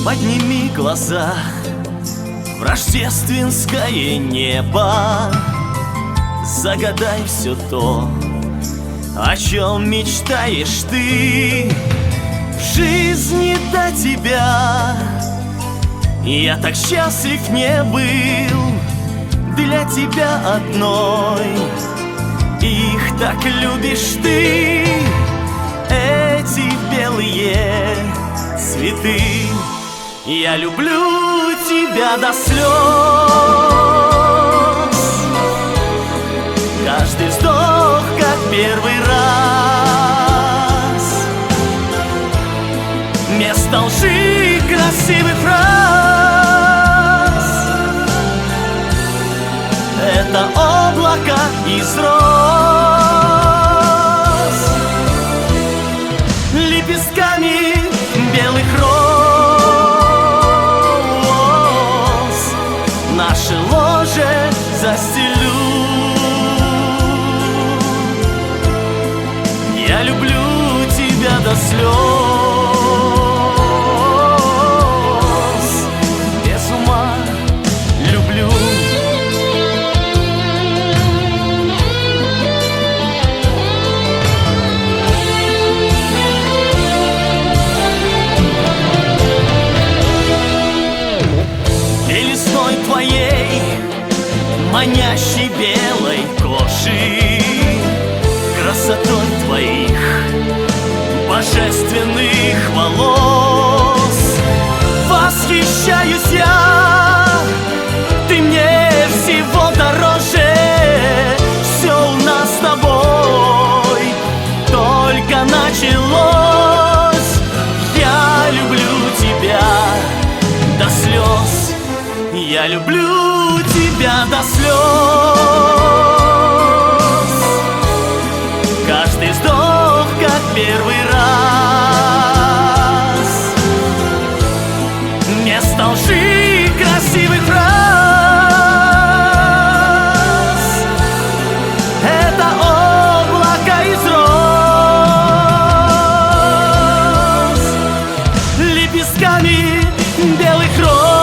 Подними глаза в рождественское небо, загадай все то, о чем мечтаешь ты. В жизни до тебя я так счастлив не был, для тебя одной. Их так любишь ты, эти белые цветы. Я люблю тебя до слез. Каждый вздох, как первый раз. Вместо лжи красивых фраз это облако из роз, лепестками белых роз наше ложе застелю. Я люблю тебя до слез, без ума люблю. Белизной твоей, манящей белой кожи, красотой твоих божественных волос восхищаюсь я. Ты мне всего дороже, все у нас с тобой только началось. Я люблю тебя до слез, я люблю тебя до слез. Каждый вздох, как первый раз. Вместо лжи красивых фраз это облако из роз, лепестками белых роз